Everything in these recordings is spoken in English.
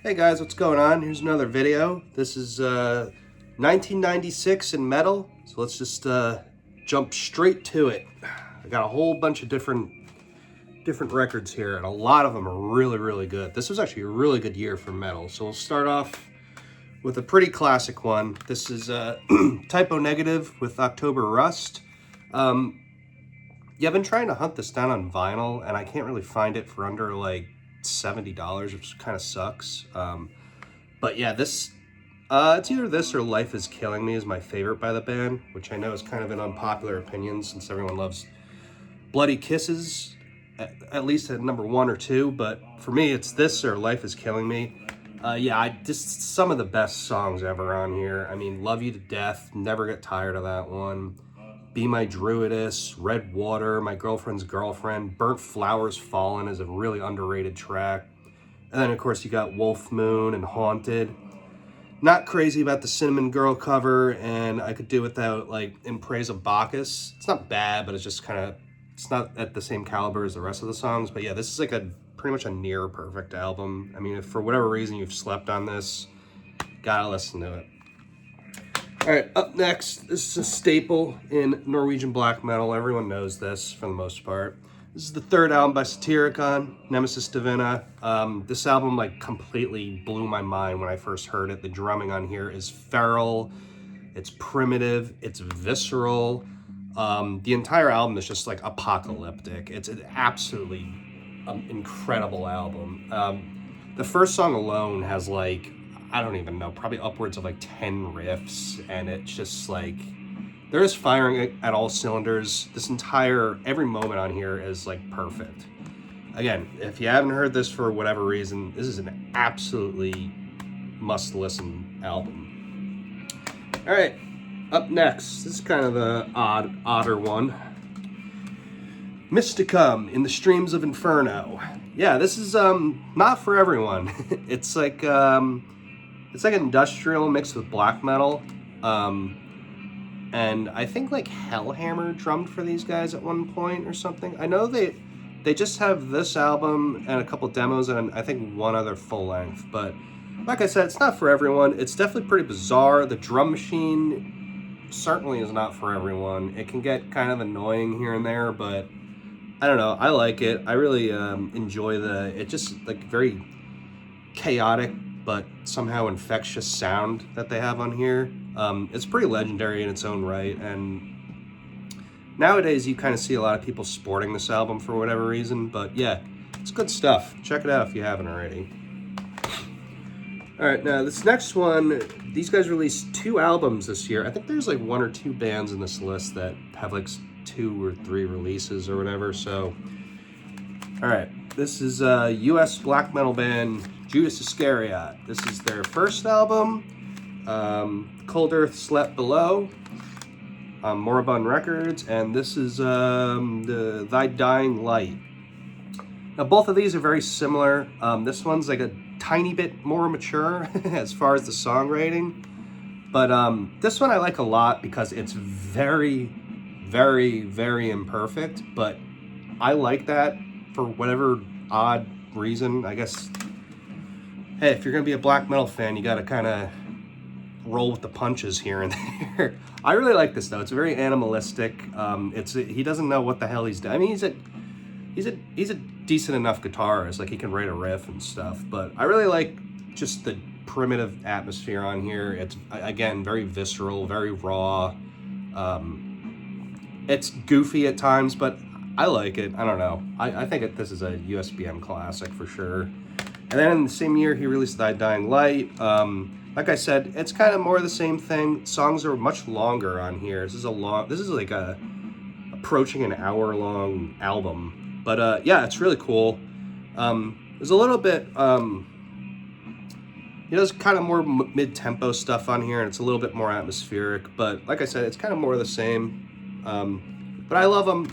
Hey guys, what's going on? Here's another video. This is 1996 in metal, so let's just jump straight to it. I got a whole bunch of different records here, and a lot of them are really good. This was actually a really good year for metal, so we'll start off with a pretty classic one. This is Type O Negative with October Rust. Yeah, I've been trying to hunt this down on vinyl, and I can't really find it for under like $70, which kind of sucks. But yeah, this it's either this or Life Is Killing Me is my favorite by the band, which I know is kind of an unpopular opinion since everyone loves Bloody Kisses, at least at number 1 or 2. But for me, it's this or Life Is Killing Me. Yeah, just some of the best songs ever on here. I mean, Love You to Death, never get tired of that one. Be My Druidess, Red Water, My Girlfriend's Girlfriend, Burnt Flowers Fallen is a really underrated track. And then, of course, you got Wolf Moon and Haunted. Not crazy about the Cinnamon Girl cover, and I could do without, like, In Praise of Bacchus. It's not bad, but it's just kind of, it's not at the same caliber as the rest of the songs. But yeah, this is like a pretty much a near perfect album. I mean, if for whatever reason you've slept on this, gotta listen to it. All right, up next, this is a staple in Norwegian black metal. Everyone knows this for the most part. This is the third album by Satyricon, Nemesis Divina. This album like completely blew my mind when I first heard it. The drumming on here is feral, it's primitive, it's visceral. The entire album is just like apocalyptic. It's an absolutely incredible album. The first song alone has like, I don't even know, probably upwards of like 10 riffs, and it's just like, there is firing at all cylinders. This every moment on here is like perfect. Again, if you haven't heard this for whatever reason, this is an absolutely must-listen album. All right, up next, this is kind of the odder one. Mysticum, In the Streams of Inferno. Yeah, this is not for everyone. It's like industrial mixed with black metal. And I think like Hellhammer drummed for these guys at one point or something. I know they just have this album and a couple demos and I think one other full length. But like I said, it's not for everyone. It's definitely pretty bizarre. The drum machine certainly is not for everyone. It can get kind of annoying here and there, but I don't know. I like it. I really enjoy it just like very chaotic but somehow infectious sound that they have on here. It's pretty legendary in its own right, and nowadays you kind of see a lot of people sporting this album for whatever reason, but yeah, it's good stuff. Check it out if you haven't already. Alright, now this next one, these guys released 2 albums this year. I think there's like 1 or 2 bands in this list that have like 2 or 3 releases or whatever, so... Alright, this is a US black metal band, Judas Iscariot. This is their first album, Cold Earth Slept Below, Moribund Records, and this is Thy Dying Light. Now both of these are very similar. This one's like a tiny bit more mature as far as the songwriting, but this one I like a lot because it's very imperfect, but I like that for whatever odd reason. I guess, hey, if you're gonna be a black metal fan, you gotta kind of roll with the punches here and there. I really like this though. It's very animalistic. He doesn't know what the hell he's doing. I mean, he's a decent enough guitarist. Like he can write a riff and stuff. But I really like just the primitive atmosphere on here. It's again very visceral, very raw. It's goofy at times, but I like it. I don't know. I think this is a USBM classic for sure. And then in the same year, he released Thy Dying Light. Like I said, it's kind of more of the same thing. Songs are much longer on here. This is like approaching an hour-long album. But yeah, it's really cool. There's a little bit, there's kind of more mid-tempo stuff on here, and it's a little bit more atmospheric. But like I said, it's kind of more of the same. But I love them,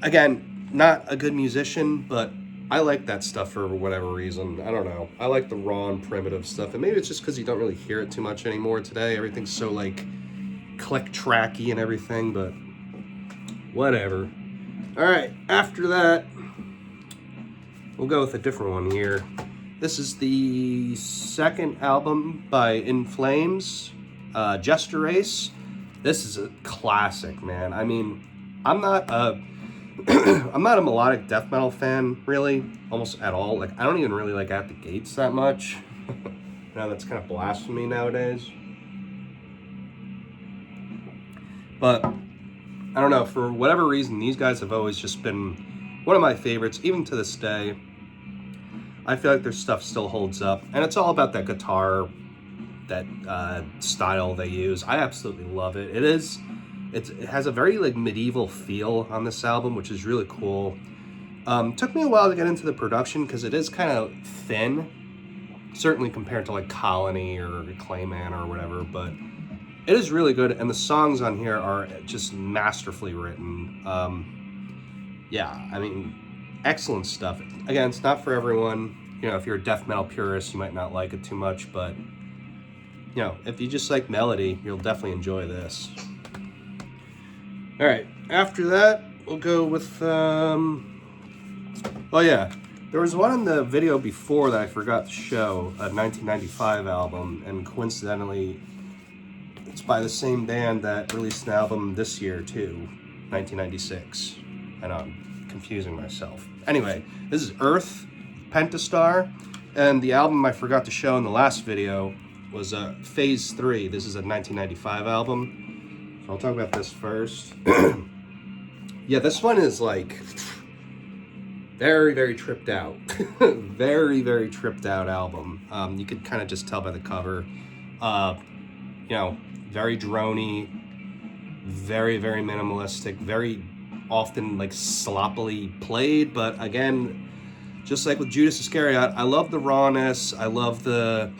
Again, not a good musician, but I like that stuff for whatever reason. I don't know. I like the raw and primitive stuff. And maybe it's just because you don't really hear it too much anymore today. Everything's so, like, click-tracky and everything, but whatever. All right, after that, we'll go with a different one here. This is the second album by In Flames, Jester Race. This is a classic, man. I mean, I'm not a I'm not a melodic death metal fan, really, almost at all. Like, I don't even really like At the Gates that much. Now that's kind of blasphemy nowadays. But I don't know, for whatever reason, these guys have always just been one of my favorites, even to this day. I feel like their stuff still holds up, and it's all about that guitar, that style they use. I absolutely love it. It has a very like medieval feel on this album, which is really cool. Took me a while to get into the production because it is kind of thin, certainly compared to like Colony or Clayman or whatever, but it is really good, and the songs on here are just masterfully written. Yeah, I mean, excellent stuff. Again, it's not for everyone. You know, if you're a death metal purist, you might not like it too much, but, you know, if you just like melody, you'll definitely enjoy this. All right, after that, we'll go with, oh yeah, there was one in the video before that I forgot to show, a 1995 album, and coincidentally, it's by the same band that released an album this year too, 1996. I know, I'm confusing myself. Anyway, this is Earth, Pentastar, and the album I forgot to show in the last video was Phase 3. This is a 1995 album. So I'll talk about this first. Yeah, this one is like very, very tripped out. Very, very tripped out album. You could kind of just tell by the cover. You know, very droney, very, very minimalistic, very often like sloppily played, but again, just like with Judas Iscariot, I love the rawness, I love the,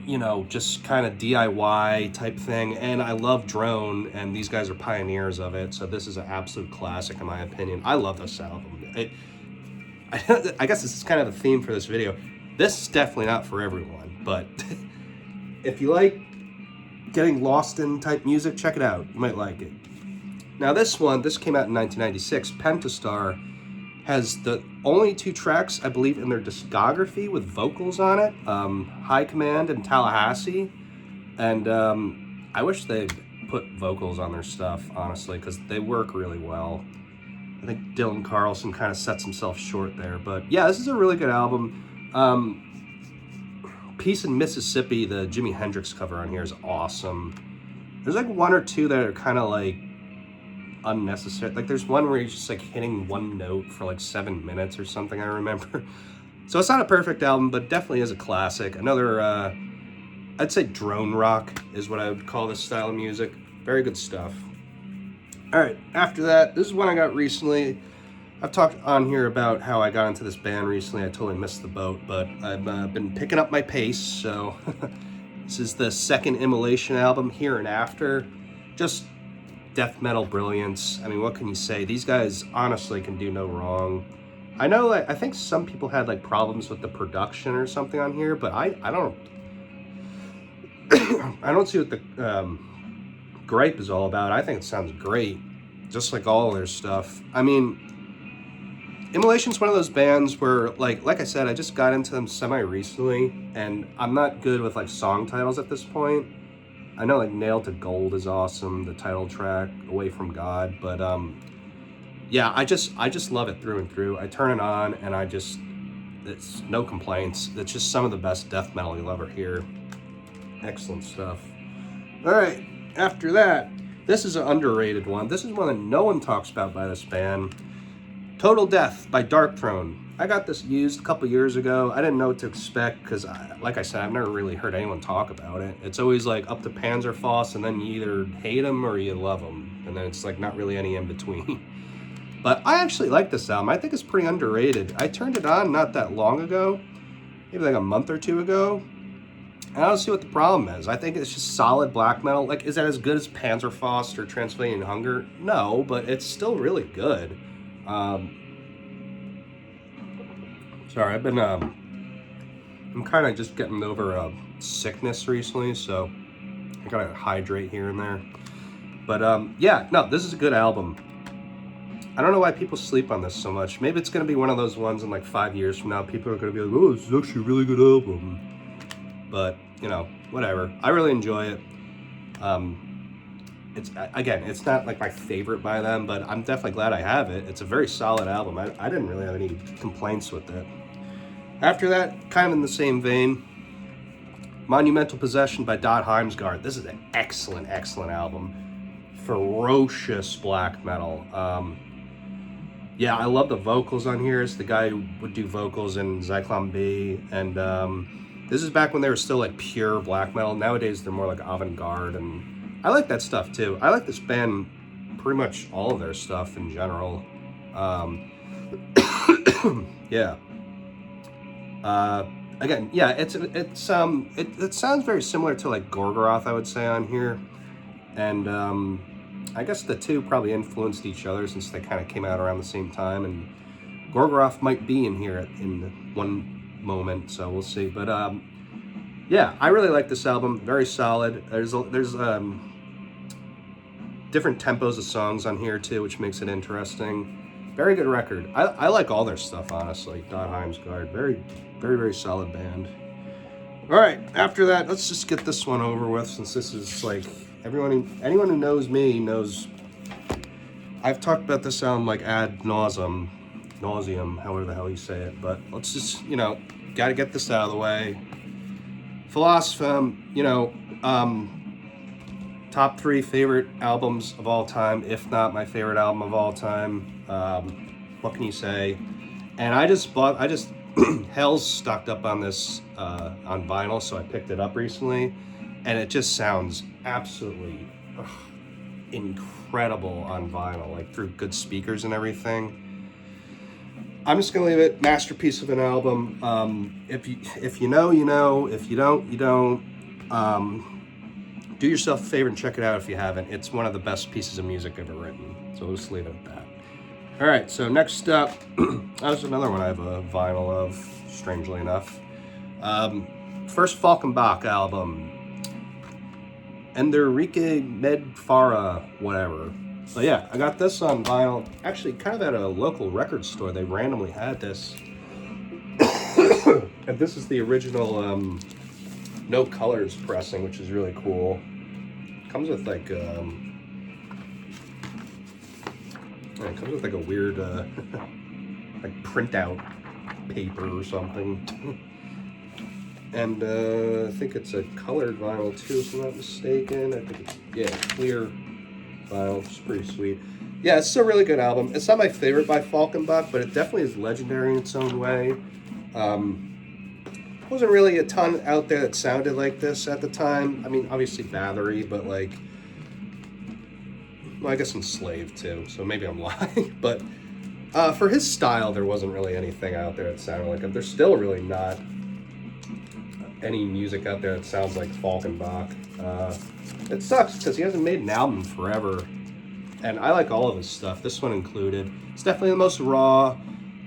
you know, just kind of DIY type thing, and I love drone, and these guys are pioneers of it, so this is an absolute classic in my opinion. I love this album. I guess this is kind of the theme for this video. This is definitely not for everyone, but if you like getting lost in type music, check it out. You might like it. Now this came out in 1996. Pentastar has the only 2 tracks, I believe, in their discography with vocals on it. High Command and Tallahassee. And I wish they'd put vocals on their stuff, honestly, because they work really well. I think Dylan Carlson kind of sets himself short there. But yeah, this is a really good album. Peace in Mississippi, the Jimi Hendrix cover on here is awesome. There's like 1 or 2 that are kind of like unnecessary. Like there's one where he's just like hitting one note for like 7 minutes or something, I remember. So it's not a perfect album, but definitely is a classic. Another, I'd say drone rock is what I would call this style of music. Very good stuff. All right, after that, this is one I got recently. I've talked on here about how I got into this band recently. I totally missed the boat, but I've been picking up my pace, so this is the second Immolation album, Here and After. Just death metal brilliance. I mean, what can you say? These guys honestly can do no wrong. I know, like, I think some people had like problems with the production or something on here, but I don't I don't see what the gripe is all about. I think it sounds great, just like all of their stuff. I mean, Immolation's one of those bands where, like I said, I just got into them semi-recently, and I'm not good with, like, song titles at this point. I know, like, Nailed to Gold is awesome, the title track, Away from God, but, yeah, I just love it through and through. I turn it on, and it's no complaints. It's just some of the best death metal you'll ever hear. Excellent stuff. All right, after that, this is an underrated one. This is one that no one talks about by this band. Total Death by Darkthrone. I got this used a couple years ago. I didn't know what to expect because, like I said, I've never really heard anyone talk about it. It's always like up to Panzerfaust, and then you either hate them or you love them, and then it's like not really any in between. But I actually like this album. I think it's pretty underrated. I turned it on not that long ago, maybe like a month or 2 ago. And I don't see what the problem is. I think it's just solid black metal. Like, is that as good as Panzerfaust or Transylvanian Hunger? No, but it's still really good. Sorry, I've been, I'm kind of just getting over a sickness recently, so I gotta hydrate here and there. But, yeah, no, this is a good album. I don't know why people sleep on this so much. Maybe it's going to be one of those ones in like 5 years from now. People are going to be like, oh, this is actually a really good album. But, you know, whatever. I really enjoy it. It's not like my favorite by them, but I'm definitely glad I have it. It's a very solid album. I didn't really have any complaints with it. After that, kind of in the same vein, Monumental Possession by Dot Heimsgard. This is an excellent, excellent album. Ferocious black metal. Yeah, I love the vocals on here. It's the guy who would do vocals in Zyklon B, and this is back when they were still like pure black metal. Nowadays they're more like avant-garde, and I like that stuff too. I like this band, pretty much all of their stuff in general. Yeah. Again, yeah, it sounds very similar to like Gorgoroth, I would say, on here, and I guess the two probably influenced each other since they kind of came out around the same time, and Gorgoroth might be in here in one moment, so we'll see. But yeah, I really like this album. Very solid. There's different tempos of songs on here too, which makes it interesting. Very good record. I like all their stuff, honestly. Dot Heimsgard, very, very solid band. All right, after that, let's just get this one over with, since this is like anyone who knows me knows I've talked about this album like ad nauseum, however the hell you say it. But let's just, you know, got to get this out of the way. Philosophem, you know, top 3 favorite albums of all time, if not my favorite album of all time. What can you say? And I just Hell's stocked up on this on vinyl, so I picked it up recently, and it just sounds absolutely incredible on vinyl, like through good speakers and everything. I'm just gonna leave it. Masterpiece of an album. If you know, you know. If you don't, you don't. Do yourself a favor and check it out if you haven't. It's one of the best pieces of music ever written. So we'll just leave it at that. All right, so next up, that was another one I have a vinyl of, strangely enough. First Falkenbach album, Enrique Medfara, whatever. So yeah, I got this on vinyl, actually kind of at a local record store. They randomly had this. And this is the original No Colors pressing, which is really cool. Comes with like it comes with like a weird like printout paper or something. And I think it's a colored vinyl too, if I'm not mistaken. I think it's, yeah, clear vinyl, which is pretty sweet. Yeah, it's a really good album. It's not my favorite by Falkenbach, but it definitely is legendary in its own way. Wasn't really a ton out there that sounded like this at the time. I mean, obviously Bathory, but like, well, I guess Enslaved too, so maybe I'm lying. But for his style, there wasn't really anything out there that sounded like him. There's still really not any music out there that sounds like Falkenbach. It sucks because he hasn't made an album forever, and I like all of his stuff, this one included. It's definitely the most raw.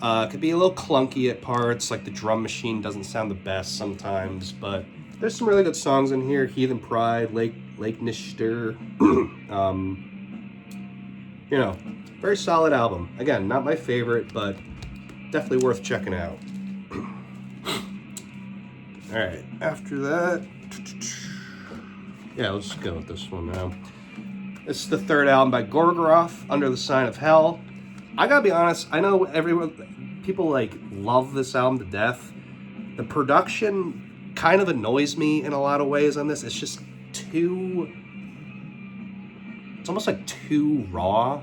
Could be a little clunky at parts, like the drum machine doesn't sound the best sometimes, but there's some really good songs in here. Heathen Pride, Lake Nischter. You know, very solid album. Again, not my favorite, but definitely worth checking out. All right, after that, yeah, let's go with this one now. This is the third album by Gorgoroth, Under the Sign of Hell. I gotta be honest, I know people like love this album to death. The production kind of annoys me in a lot of ways on this. It's just it's almost like too raw.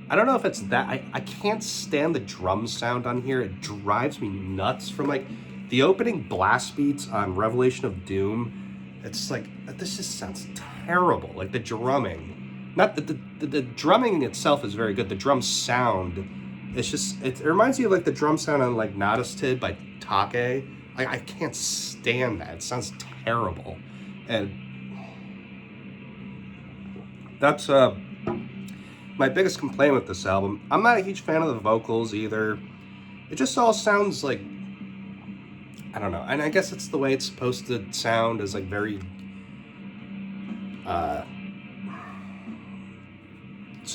I don't know if it's that, I can't stand the drum sound on here. It drives me nuts. From like the opening blast beats on Revelation of Doom, it's like, this just sounds terrible. Like the drumming, not the drumming itself is very good. The drum sound, it's just, it reminds me of like the drum sound on like Nadastid by Take. I can't stand that. It sounds terrible. And that's my biggest complaint with this album. I'm not a huge fan of the vocals either. It just all sounds like, I don't know. And I guess it's the way it's supposed to sound, is like very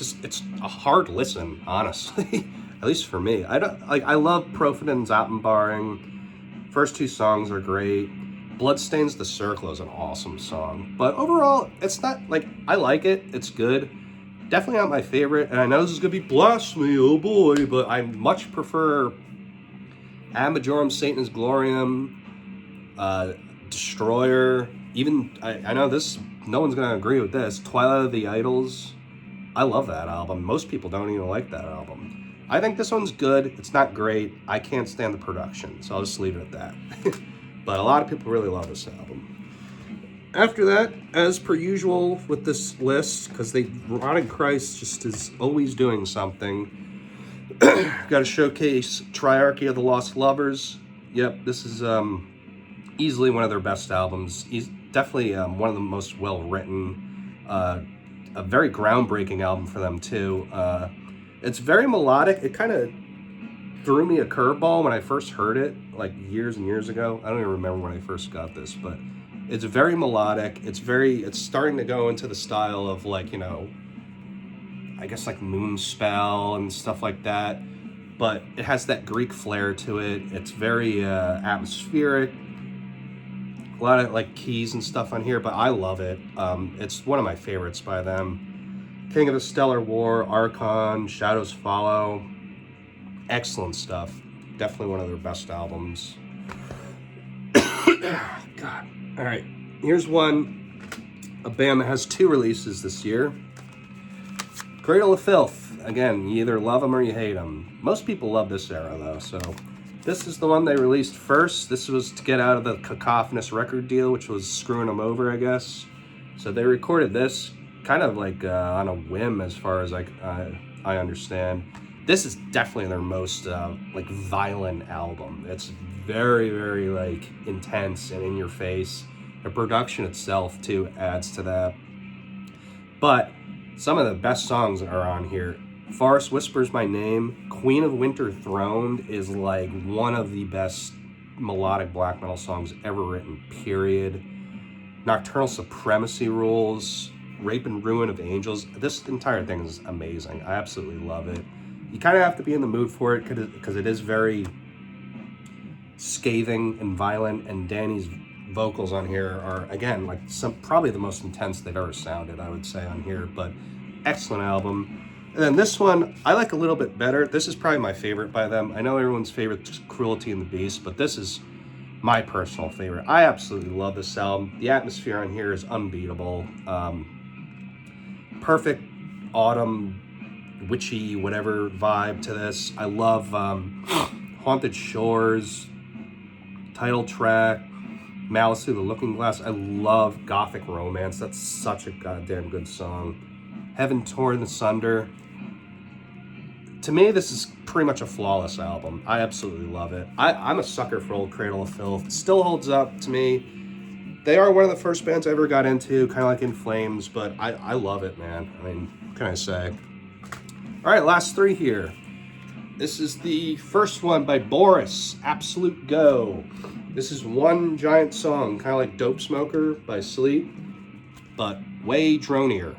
it's a hard listen, honestly. At least for me. I love Profit and Zappenbaring. First two songs are great. Bloodstains the Circle is an awesome song. But overall, it's not, like, I like it. It's good. Definitely not my favorite. And I know this is going to be blasphemy, oh boy, but I much prefer Ad Majorem Satanas Gloriam, Destroyer. Even, I know this, no one's going to agree with this, Twilight of the Idols. I love that album. Most people don't even like that album. I think this one's good. It's not great. I can't stand the production, so I'll just leave it at that. But a lot of people really love this album. After that, as per usual with this list, because Rotting Christ just is always doing something, got to showcase Triarchy of the Lost Lovers. Yep, this is easily one of their best albums. He's definitely one of the most well-written, a very groundbreaking album for them, too. It's very melodic. It kind of threw me a curveball when I first heard it, like years and years ago. I don't even remember when I first got this, but it's very melodic. It's starting to go into the style of, like, you know, I guess like Moonspell and stuff like that. But it has that Greek flair to it. It's very atmospheric. A lot of like keys and stuff on here, but I love it. It's one of my favorites by them. King of the Stellar War, Archon, Shadows Follow. Excellent stuff. Definitely one of their best albums. God. All right. Here's a band that has 2 releases this year. Cradle of Filth. Again, you either love them or you hate them. Most people love this era, though, so this is the one they released first. This was to get out of the Cacophonous record deal, which was screwing them over, I guess. So they recorded this kind of like on a whim, as far as I understand. This is definitely their most like violent album. It's very, very like intense and in your face. The production itself too adds to that. But some of the best songs are on here. Forest Whispers My Name, Queen of Winter Throned is like one of the best melodic black metal songs ever written, period. Nocturnal Supremacy rules, Rape and Ruin of Angels. This entire thing is amazing. I absolutely love it. You kind of have to be in the mood for it because it is very scathing and violent, and Danny's vocals on here are, again, like probably the most intense they've ever sounded, I would say, on here. But excellent album. And then this one I like a little bit better. This is probably my favorite by them. I know everyone's favorite is Cruelty and the Beast, but this is my personal favorite. I absolutely love this album. The atmosphere on here is unbeatable. Perfect autumn, witchy, whatever vibe to this. I love Haunted Shores, title track, Malice Through the Looking Glass. I love Gothic Romance. That's such a goddamn good song. Heaven Torn Asunder. To me, this is pretty much a flawless album. I absolutely love it. I'm a sucker for old Cradle of Filth. It still holds up to me. They are one of the first bands I ever got into, kind of like In Flames, but I love it, man. I mean, what can I say? All right, last 3 here. This is the first one by Boris, Absolute Go. This is one giant song, kind of like Dope Smoker by Sleep, but way dronier.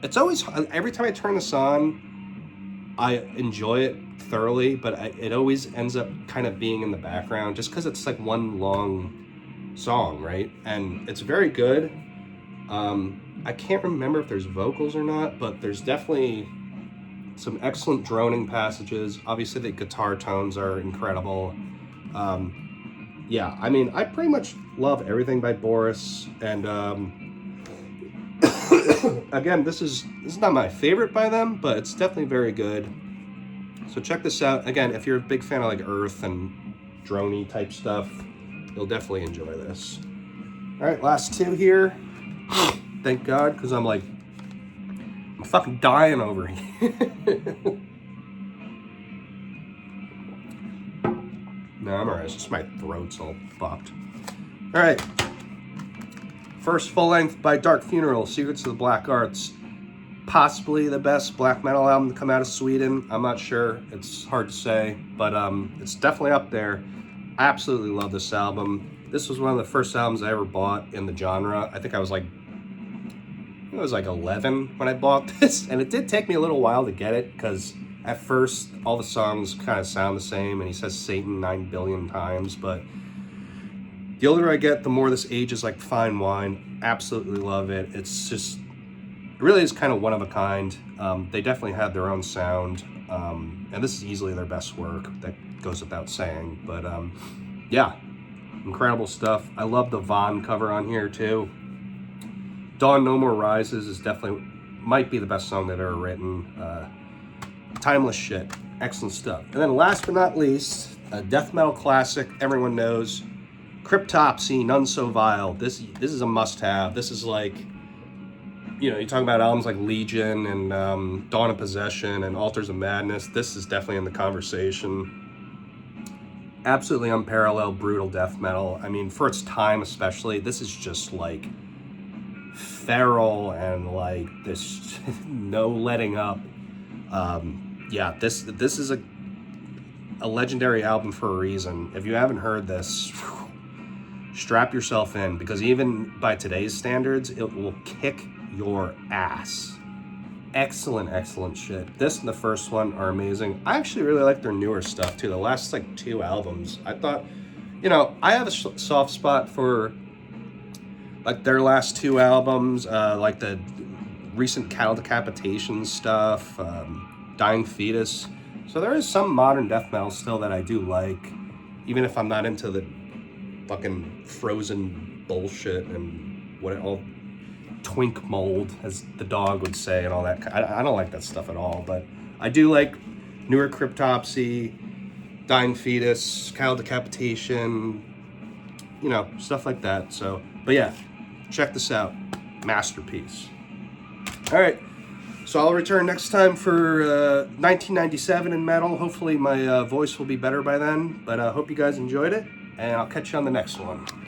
It's always, every time I turn this on, I enjoy it thoroughly, but it always ends up kind of being in the background just because it's like one long song, right? And it's very good. I can't remember if there's vocals or not, but there's definitely some excellent droning passages. Obviously, the guitar tones are incredible. Yeah, I mean, I pretty much love everything by Boris, and again, this is not my favorite by them, but it's definitely very good. So check this out. Again, if you're a big fan of like Earth and droney type stuff, you'll definitely enjoy this. All right, last 2 here. Thank God, because I'm fucking dying over here. No, I'm alright. It's just my throat's all fucked. All right. First full length by Dark Funeral, Secrets of the Black Arts. Possibly the best black metal album to come out of Sweden. I'm not sure. It's hard to say, but it's definitely up there. I absolutely love this album. This was one of the first albums I ever bought in the genre. I think I was like it was like 11 when I bought this, and it did take me a little while to get it because at first all the songs kind of sound the same, and he says Satan 9 billion times, but the older I get, the more this ages like fine wine. Absolutely love it. It's just, it really is kind of one of a kind. They definitely had their own sound, and this is easily their best work. That goes without saying, but yeah, incredible stuff. I love the Vaughn cover on here too. Dawn No More Rises is definitely, might be the best song they've ever written. Timeless shit. Excellent stuff. And then last but not least, a death metal classic everyone knows, Cryptopsy, None So Vile. This is a must-have. This is like, you know, you talk about albums like Legion and Dawn of Possession and Altars of Madness. This is definitely in the conversation. Absolutely unparalleled, brutal death metal. I mean, for its time especially, this is just like feral and like this no letting up. Yeah, this is a legendary album for a reason. If you haven't heard this, strap yourself in, because even by today's standards, it will kick your ass. Excellent shit. This and the first one are amazing. I actually really like their newer stuff too. The last like 2 albums, I thought, you know, I have a soft spot for like their last 2 albums, like the recent Cattle Decapitation stuff, Dying Fetus. So there is some modern death metal still that I do like, even if I'm not into the fucking Frozen bullshit and what all twink mold, as the dog would say, and all that. I don't like that stuff at all, but I do like newer Cryptopsy, Dying Fetus, Cattle Decapitation, you know, stuff like that. So, but yeah, check this out. Masterpiece. All right, so I'll return next time for 1997 in metal. Hopefully my voice will be better by then, but I hope you guys enjoyed it, and I'll catch you on the next one.